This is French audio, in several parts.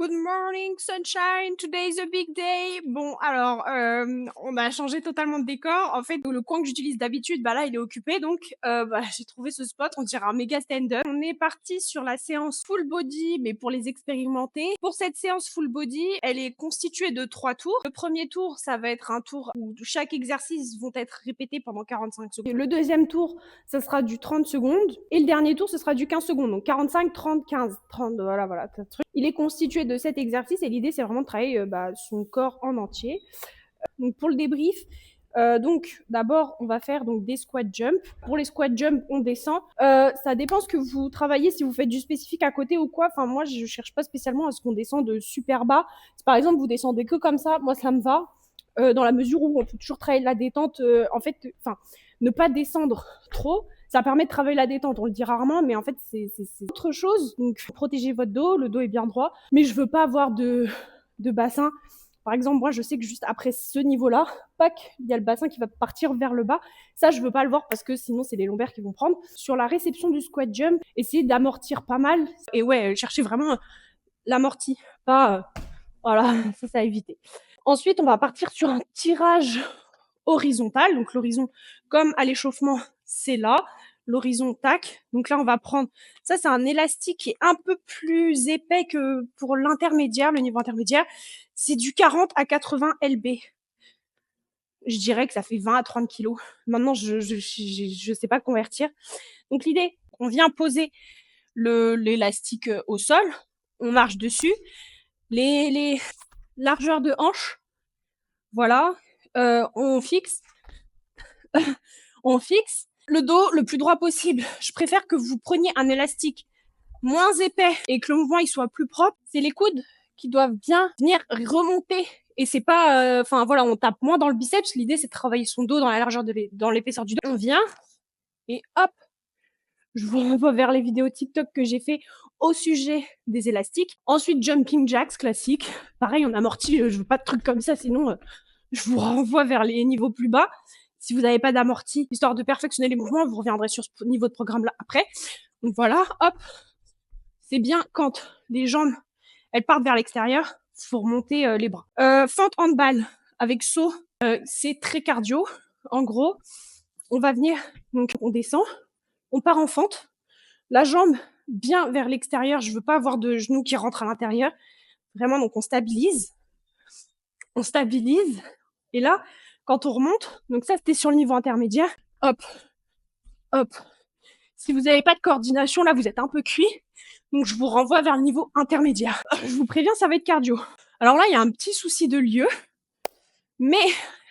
Good morning, sunshine. Today's a big day. Bon, alors, on a changé totalement de décor. En fait, le coin que j'utilise d'habitude, bah là, il est occupé, donc j'ai trouvé ce spot, on dirait un méga stand-up. On est parti sur la séance full body, mais pour les expérimenter. Pour cette séance full body, elle est constituée de 3 tours. Le premier tour, ça va être un tour où chaque exercice vont être répétés pendant 45 secondes. Le deuxième tour, ça sera du 30 secondes. Et le dernier tour, ce sera du 15 secondes. Donc 45, 30, 15, 30, voilà, il est constitué de 7 exercices et l'idée, c'est vraiment de travailler son corps en entier. Donc pour le débrief, donc d'abord, on va faire donc des squat jump. Pour les squat jump, on descend. Ça dépend ce que vous travaillez, si vous faites du spécifique à côté ou quoi. Enfin, moi, je cherche pas spécialement à ce qu'on descende de super bas. Si par exemple, vous descendez que comme ça, moi, ça me va. Dans la mesure où on peut toujours travailler la détente, en fait, enfin, ne pas descendre trop, ça permet de travailler la détente. On le dit rarement, mais en fait, c'est autre chose. Donc, protégez votre dos, le dos est bien droit, mais je veux pas avoir de bassin. Par exemple, moi, je sais que juste après ce niveau-là, pac, il y a le bassin qui va partir vers le bas. Ça, je veux pas le voir parce que sinon, c'est les lombaires qui vont prendre. Sur la réception du squat jump, essayez d'amortir pas mal. Et ouais, cherchez vraiment l'amorti, pas voilà, ça à éviter. Ensuite, on va partir sur un tirage horizontal. Donc l'horizon, comme à l'échauffement, c'est là. L'horizon, tac. Donc là, on va prendre... Ça, c'est un élastique qui est un peu plus épais que pour l'intermédiaire, le niveau intermédiaire. C'est du 40 à 80 lb. Je dirais que ça fait 20 à 30 kilos. Maintenant, je sais pas convertir. Donc l'idée, on vient poser l'élastique au sol. On marche dessus. Les largeurs de hanche, voilà, on fixe on fixe le dos le plus droit possible. Je préfère que vous preniez un élastique moins épais et que le mouvement il soit plus propre. C'est les coudes qui doivent bien venir remonter et c'est pas enfin voilà, on tape moins dans le biceps. L'idée, c'est de travailler son dos dans la largeur dans l'épaisseur du dos. On vient et hop, je vous renvoie vers les vidéos TikTok que j'ai fait au sujet des élastiques. Ensuite, jumping jacks classique. Pareil, on amortit, je veux pas de trucs comme ça, sinon je vous renvoie vers les niveaux plus bas. Si vous n'avez pas d'amorti, histoire de perfectionner les mouvements, vous reviendrez sur ce niveau de programme là après. Donc voilà, hop. C'est bien quand les jambes, elles partent vers l'extérieur, faut remonter les bras. Fente handball avec saut, c'est très cardio. En gros, on va venir, donc on descend, on part en fente, la jambe bien vers l'extérieur, je veux pas avoir de genoux qui rentrent à l'intérieur. Vraiment, donc on stabilise, et là, quand on remonte, donc ça c'était sur le niveau intermédiaire, hop, hop. Si vous n'avez pas de coordination, là vous êtes un peu cuit, donc je vous renvoie vers le niveau intermédiaire. Je vous préviens, ça va être cardio. Alors là, il y a un petit souci de lieu, mais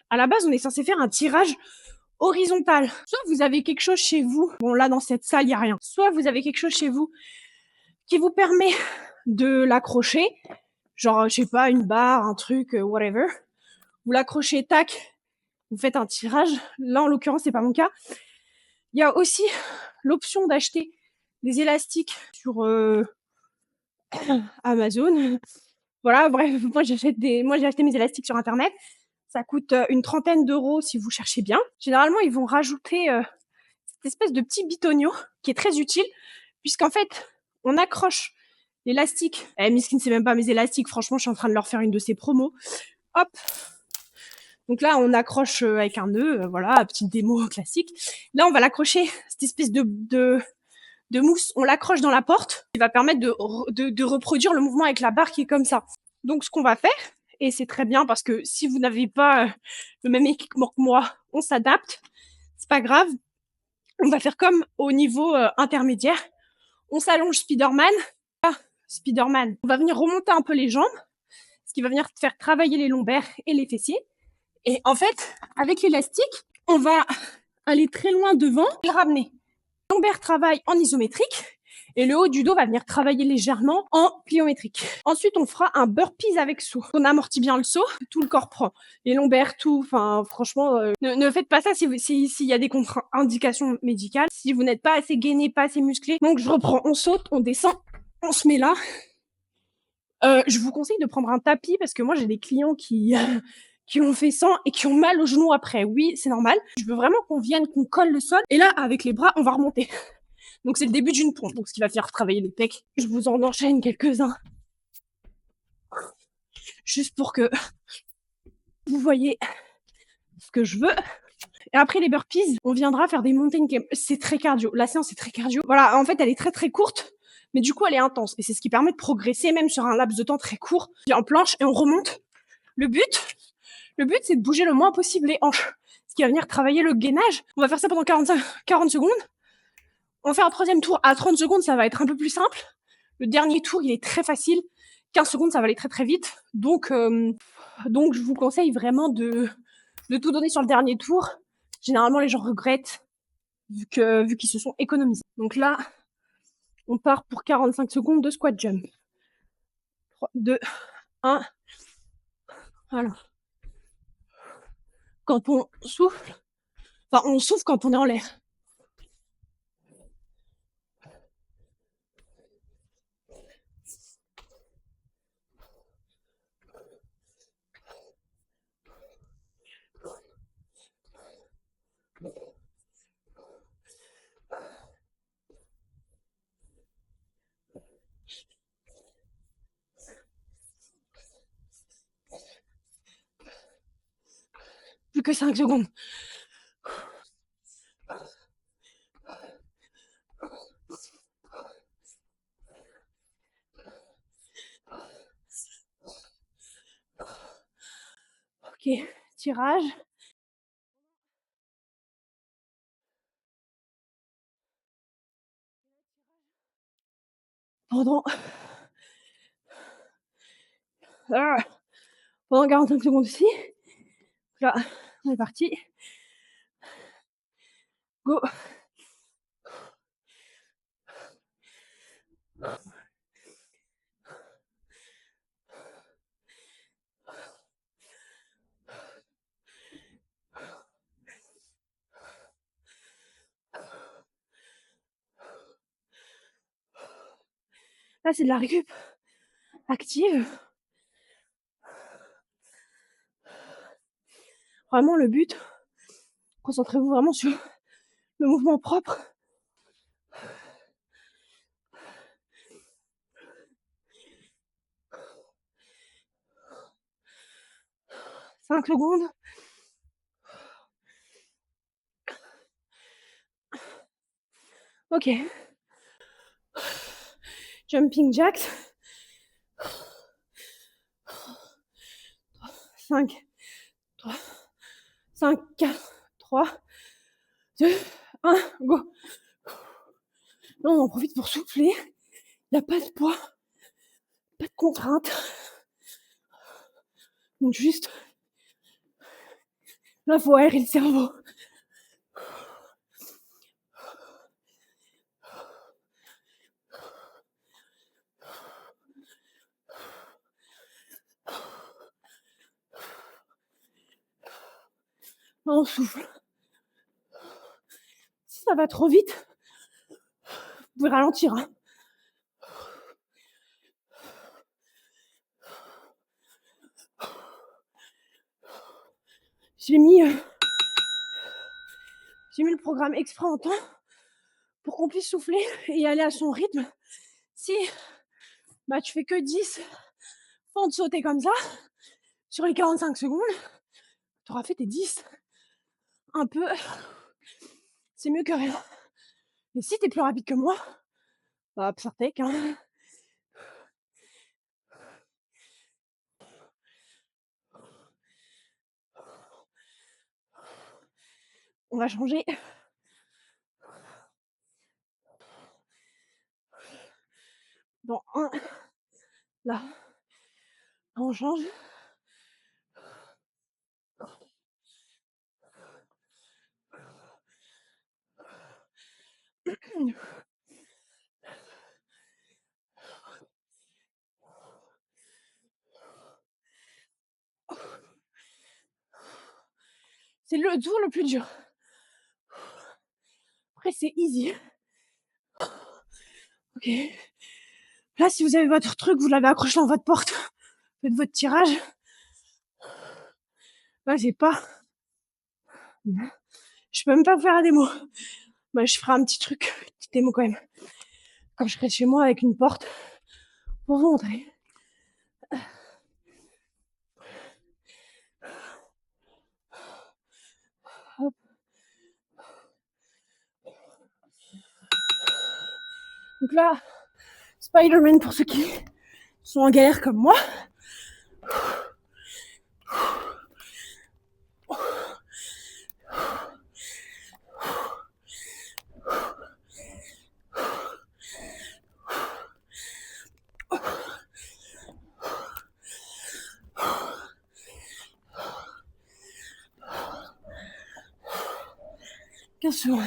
à la base, on est censé faire un tirage horizontal. Soit vous avez quelque chose chez vous, bon là dans cette salle, il n'y a rien. Soit vous avez quelque chose chez vous qui vous permet de l'accrocher, genre, je sais pas, une barre, un truc, whatever. Vous l'accrochez, tac, vous faites un tirage. Là, en l'occurrence, c'est pas mon cas. Il y a aussi l'option d'acheter des élastiques sur Amazon. Voilà, bref, moi j'ai acheté mes élastiques sur internet. Ça coûte une trentaine d'euros si vous cherchez bien. Généralement, ils vont rajouter cette espèce de petit bitonio qui est très utile, puisqu'en fait, on accroche l'élastique. Miskin, c'est même pas mes élastiques. Franchement, je suis en train de leur faire une de ces promos. Hop. Donc là, on accroche avec un nœud, voilà, petite démo classique. Là, on va l'accrocher, cette espèce de mousse, on l'accroche dans la porte, qui va permettre de reproduire le mouvement avec la barre qui est comme ça. Donc, ce qu'on va faire, et c'est très bien parce que si vous n'avez pas le même équipement que moi, on s'adapte, c'est pas grave. On va faire comme au niveau intermédiaire. On s'allonge Spider-Man. Spider-Man. On va venir remonter un peu les jambes, ce qui va venir faire travailler les lombaires et les fessiers. Et en fait, avec l'élastique, on va aller très loin devant et le ramener. Le lombaire travaille en isométrique et le haut du dos va venir travailler légèrement en pliométrique. Ensuite, on fera un burpees avec saut. On amortit bien le saut, tout le corps prend. Les lombaires, tout. Enfin, franchement, ne faites pas ça s'il y a des contre-indications médicales. Si vous n'êtes pas assez gainé, pas assez musclé. Donc, je reprends, on saute, on descend, on se met là. Je vous conseille de prendre un tapis parce que moi, j'ai des clients qui ont fait 100 et qui ont mal aux genoux après. Oui, c'est normal. Je veux vraiment qu'on vienne, qu'on colle le sol. Et là, avec les bras, on va remonter. Donc, c'est le début d'une pompe. Donc, ce qui va faire travailler les pecs. Je vous en enchaîne quelques-uns. juste pour que vous voyez ce que je veux. Et après les burpees, on viendra faire des mountain climbs. C'est très cardio. La séance est très cardio. Voilà, en fait, elle est très très courte, mais du coup, elle est intense. Et c'est ce qui permet de progresser même sur un laps de temps très court. En planche et on remonte. Le but, le but, c'est de bouger le moins possible les hanches. Ce qui va venir travailler le gainage. On va faire ça pendant 40 secondes. On fait un troisième tour à 30 secondes, ça va être un peu plus simple. Le dernier tour, il est très facile. 15 secondes, ça va aller très très vite. Donc je vous conseille vraiment de tout donner sur le dernier tour. Généralement, les gens regrettent vu qu'ils se sont économisés. Donc là, on part pour 45 secondes de squat jump. 3, 2, 1. Voilà. Quand on souffle, enfin, on souffle quand on est en l'air. Plus que 5 secondes. Ok, tirage. Pendant 45 secondes aussi. Là, on est parti. Go. Là, c'est de la récup active. Vraiment, le but, concentrez-vous vraiment sur le mouvement propre. « 5 secondes. Ok. Jumping jacks. 5, 3, 5, 4, 3, 2, 1, go. Là, on en profite pour souffler. Il n'y a pas de poids, pas de contrainte. Donc juste, là, faut aérer le cerveau. Là, on souffle. Si ça va trop vite, vous pouvez ralentir. Hein. J'ai mis le programme exprès en temps pour qu'on puisse souffler et aller à son rythme. Si tu fais que 10 fentes sautées comme ça, sur les 45 secondes, tu auras fait tes 10 un peu. C'est mieux que rien. Et si t'es plus rapide que moi, psartek, hein. On va changer. Dans un, là, on change. C'est le tour le plus dur. Après, c'est easy. Ok. Là, si vous avez votre truc, vous l'avez accroché dans votre porte, faites votre tirage. Là, j'ai pas. Je peux même pas vous faire la démo. Je ferai un petit truc, une petite démo quand même. Quand je serai chez moi avec une porte pour vous montrer. Donc là, Spider-Man pour ceux qui sont en galère comme moi. Bien sûr.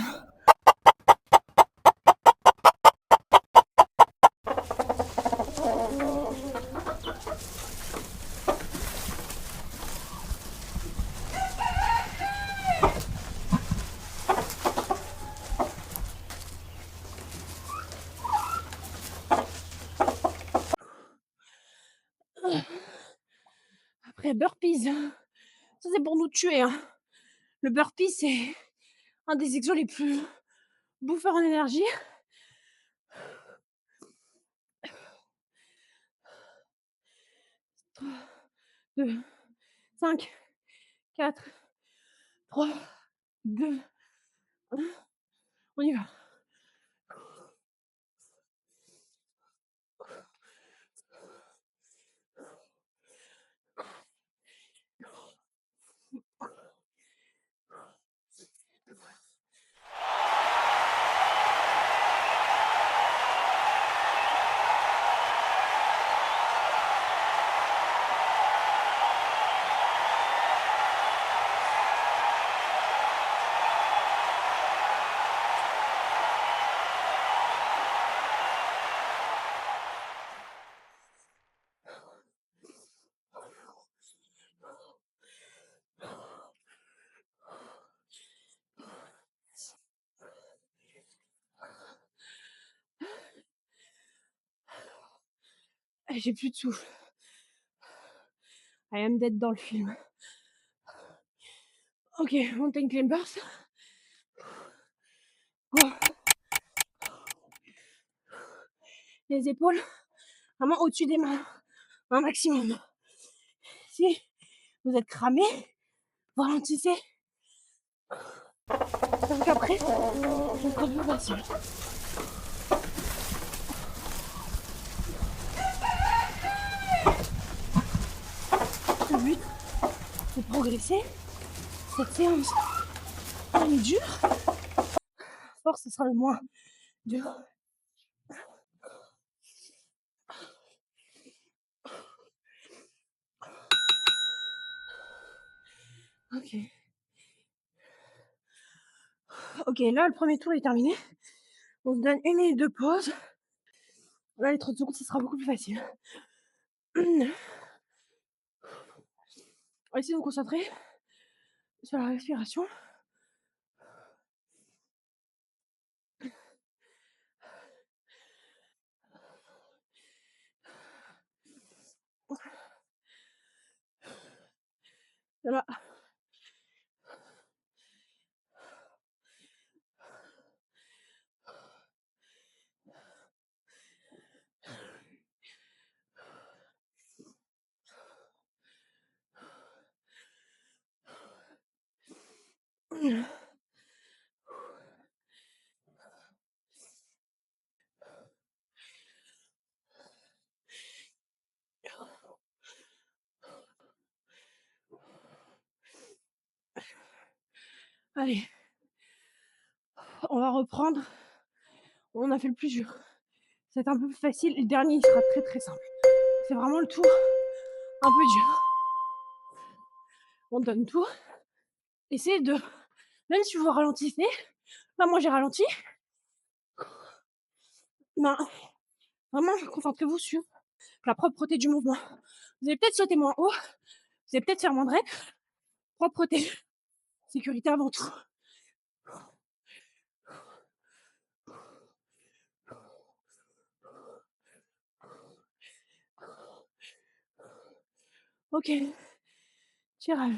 Après, burpees. Ça, c'est pour nous tuer, hein. Le burpee, c'est un des exos les plus bouffeurs en énergie. 3, 2, 5, 4, 3, 2, 1. On y va. J'ai plus de souffle. I am dead dans le film. Ok, mountain climbers. Go. Les épaules vraiment au-dessus des mains, un maximum. Si vous êtes cramé, ralentissez. Donc après, on sera plus facile. Le but, c'est de progresser. Cette séance, elle est dure. Force, ce sera le moins dur. Ok. Ok, là, le premier tour est terminé. On se donne 1 minute de pause. Là, les 30 secondes, ce sera beaucoup plus facile. On va essayer de nous concentrer sur la respiration. Voilà. Allez, on va reprendre. On a fait le plus dur. C'est un peu plus facile. Le dernier, il sera très très simple. C'est vraiment le tour un peu dur. On donne tout. Essayez de, même si vous ralentissez, là moi j'ai ralenti, ben, vraiment concentrez-vous sur la propreté du mouvement. Vous allez peut-être sauter moins haut, vous allez peut-être faire moins de reps. Propreté, sécurité avant tout. Ok, tirage.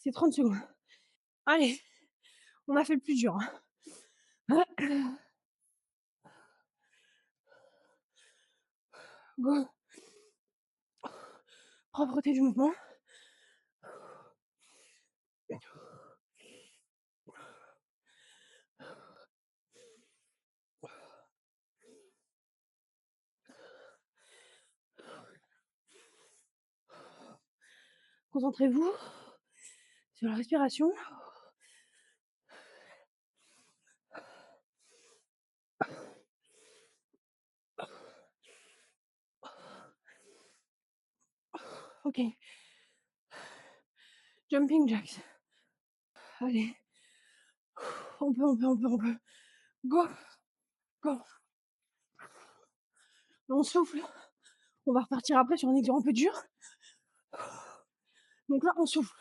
C'est 30 secondes. Allez, on a fait le plus dur. Go. Propreté du mouvement. Concentrez-vous sur la respiration. OK. Jumping jacks. Allez, on peut. Go, go. On souffle. On va repartir après sur un exercice un peu dur. Donc là, on souffle.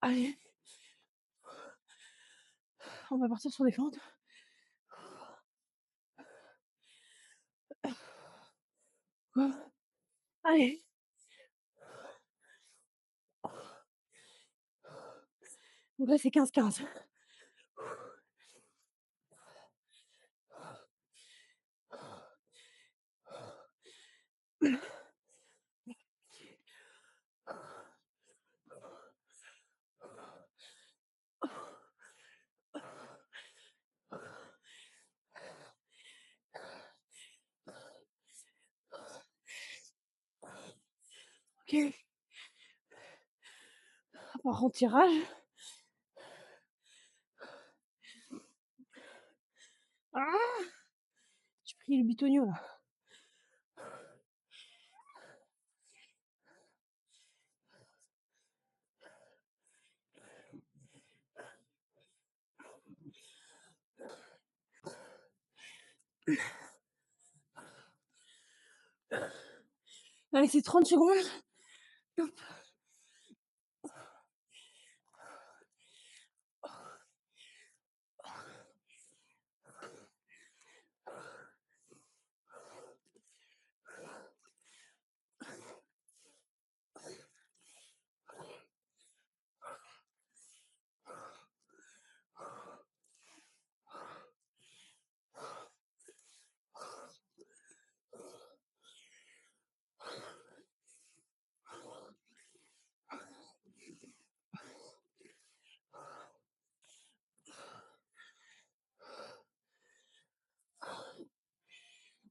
Allez, on va partir sur des fentes. Go. Allez. Donc là, c'est 15-15. OK. On part en tirage. Ah! J'ai pris le bitonio là. Allez, c'est 30 secondes. Hop.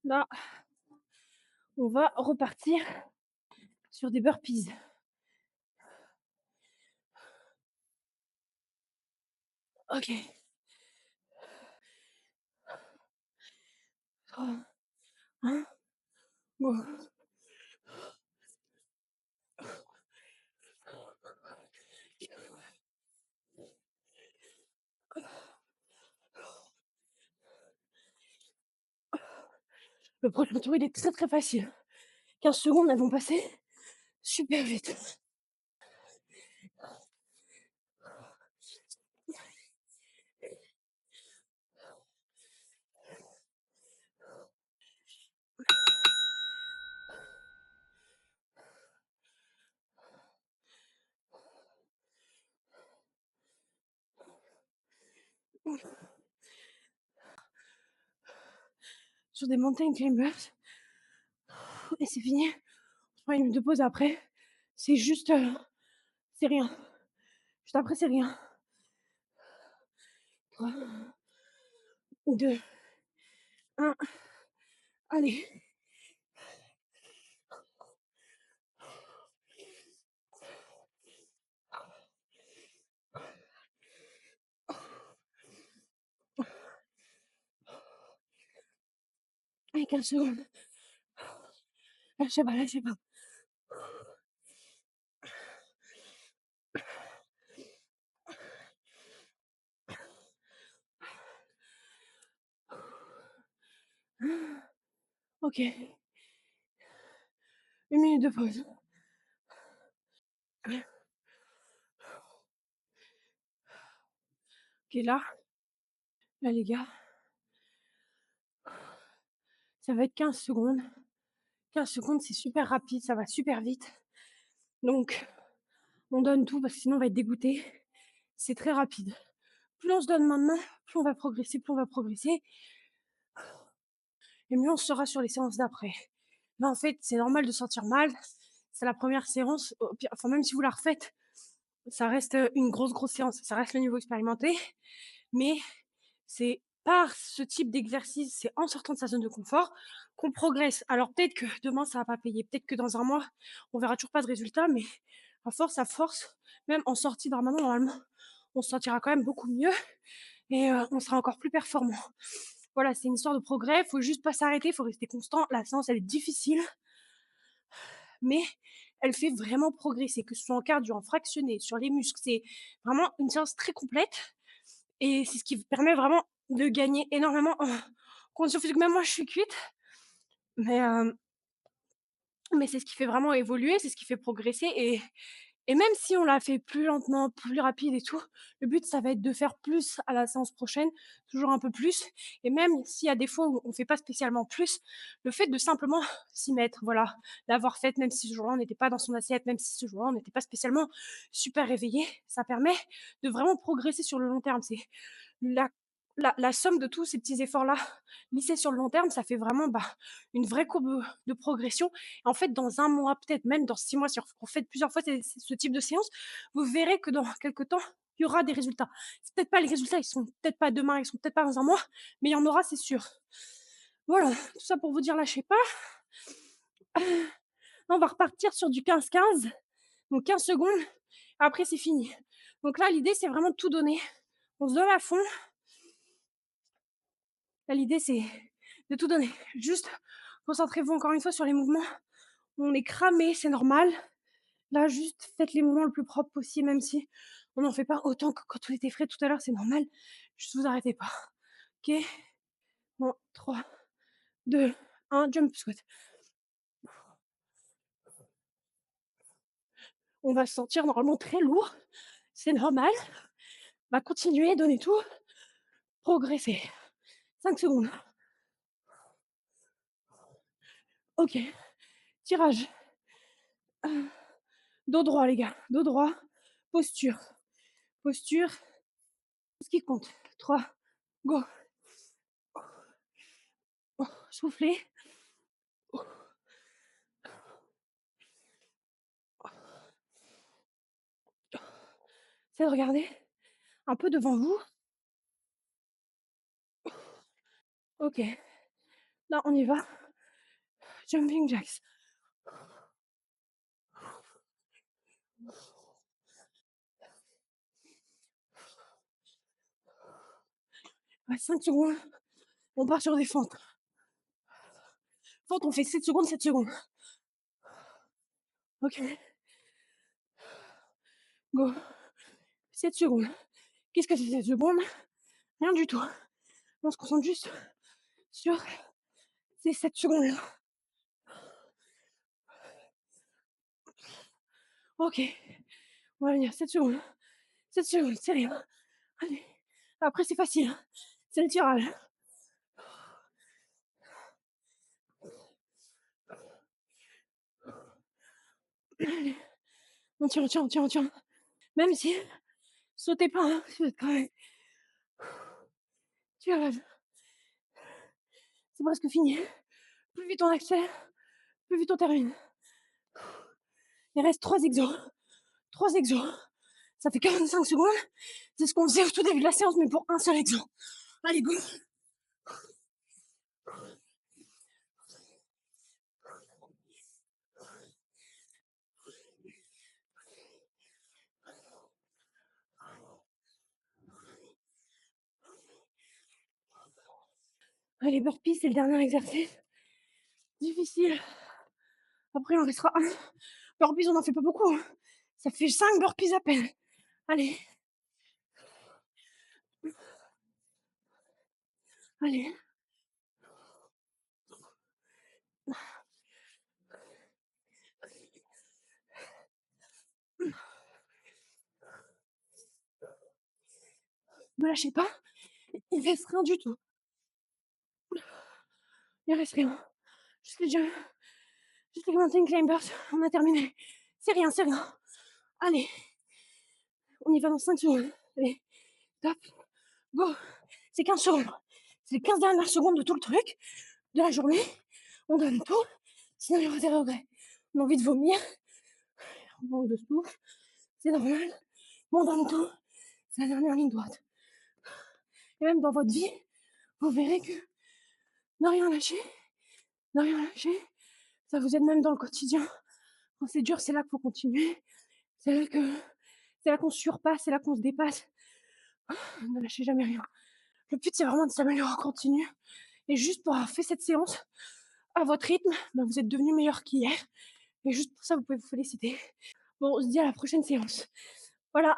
Là, on va repartir sur des burpees. OK. 3, 1, go. Le prochain tour, il est très, très facile. 15 secondes, elles vont passer super vite. Sur des mountain climbers. Et c'est fini. On prend une minute de pause après. C'est juste, c'est rien. Juste après, c'est rien. 3, 2, 1. Allez. Allez, 15 secondes. Lâchez pas, lâchez pas. OK. Une minute de pause. OK, là, les gars, ça va être 15 secondes. 15 secondes, c'est super rapide, ça va super vite. Donc, on donne tout parce que sinon on va être dégoûté. C'est très rapide. Plus on se donne maintenant, plus on va progresser, plus on va progresser. et mieux on sera sur les séances d'après. Mais en fait, c'est normal de se sentir mal. C'est la première séance, au pire enfin, même si vous la refaites, ça reste, une grosse, grosse séance. Ça reste le niveau expérimenté, mais c'est par ce type d'exercice, c'est en sortant de sa zone de confort qu'on progresse. Alors peut-être que demain ça va pas payer, peut-être que dans un mois, on verra toujours pas de résultat, mais à force, même en sortie de ramadan, normalement, on se sentira quand même beaucoup mieux et on sera encore plus performant. Voilà, c'est une histoire de progrès, faut juste pas s'arrêter, faut rester constant. La séance, elle est difficile, mais elle fait vraiment progresser, que ce soit en cardio, en fractionné, sur les muscles. C'est vraiment une séance très complète et c'est ce qui permet vraiment de gagner énormément en condition physique. Même moi, je suis cuite, mais c'est ce qui fait vraiment évoluer, c'est ce qui fait progresser et même si on la fait plus lentement, plus rapide et tout, le but, ça va être de faire plus à la séance prochaine, toujours un peu plus et même s'il y a des fois où on fait pas spécialement plus, le fait de simplement s'y mettre, voilà, l'avoir faite, même si ce jour-là, on n'était pas dans son assiette, même si ce jour-là, on n'était pas spécialement super réveillé, ça permet de vraiment progresser sur le long terme. C'est la la somme de tous ces petits efforts-là, lissés sur le long terme, ça fait vraiment, bah, une vraie courbe, de progression. En fait, dans un mois, peut-être même dans 6 mois, si on fait plusieurs fois ce type de séance, vous verrez que dans quelque temps, il y aura des résultats. C'est peut-être pas les résultats, ils sont peut-être pas demain, ils sont peut-être pas dans un mois, mais il y en aura, c'est sûr. Voilà, tout ça pour vous dire lâchez pas. Là, on va repartir sur du 15-15, donc 15 secondes, après c'est fini. Donc là, l'idée, c'est vraiment de tout donner. On se donne à fond. Là, l'idée, c'est de tout donner. Juste, concentrez-vous encore une fois sur les mouvements. On est cramé, c'est normal. Là, juste faites les mouvements le plus propre possible, même si on n'en fait pas autant que quand on était frais tout à l'heure, c'est normal. Juste vous arrêtez pas. OK? Bon, 3, 2, 1, jump squat. On va se sentir normalement très lourd, c'est normal. On va continuer, donner tout, progresser. 5 secondes. OK, tirage. Dos droit les gars, dos droit. Posture, posture, ce qui compte. 3, go. Soufflez. C'est de regarder un peu devant vous. OK, là on y va. Jumping jacks. Ouais, 5 secondes, on part sur des fentes. Fente, on fait 7 secondes, 7 secondes. OK, go. 7 secondes. Qu'est-ce que c'est 7 secondes? Rien du tout. On se concentre juste sur ces 7 secondes-là. OK, on va venir 7 secondes. 7 secondes, c'est rien. Allez, après c'est facile, hein. C'est le tirage. Allez, on tient, on tient, on tient, on tient. Même si sautez pas, hein, vous êtes quand même tirage. C'est presque fini. Plus vite on accélère, plus vite on termine. Il reste 3 exos. 3 exos. Ça fait 45 secondes. C'est ce qu'on faisait au tout début de la séance, mais pour un seul exo. Allez, go. Allez, burpees, c'est le dernier exercice. Difficile. Après, il en restera un. Burpees, on n'en fait pas beaucoup, hein. Ça fait 5 burpees à peine. Allez, allez. Me lâchez pas. Il reste rien du tout. Il reste rien. Juste les jumps, juste les mountain climbers. On a terminé. C'est rien, c'est rien. Allez, on y va dans 5 secondes. Allez, top, go. C'est 15 secondes. C'est les 15 dernières secondes de tout le truc. de la journée, on donne tout, sinon il y aura des regrets. On a envie de vomir, on manque de souffle, c'est normal, mais on donne tout, c'est la dernière ligne droite. Et même dans votre vie, vous verrez que ne rien lâcher, ne rien lâcher, ça vous aide même dans le quotidien. Quand c'est dur, c'est là qu'il faut continuer, c'est là que c'est là qu'on surpasse, c'est là qu'on se dépasse. Ne lâchez jamais rien. Le but, c'est vraiment de s'améliorer en continu. Et juste pour avoir fait cette séance à votre rythme, bah, vous êtes devenu meilleur qu'hier. Et juste pour ça, vous pouvez vous féliciter. Bon, on se dit à la prochaine séance. Voilà.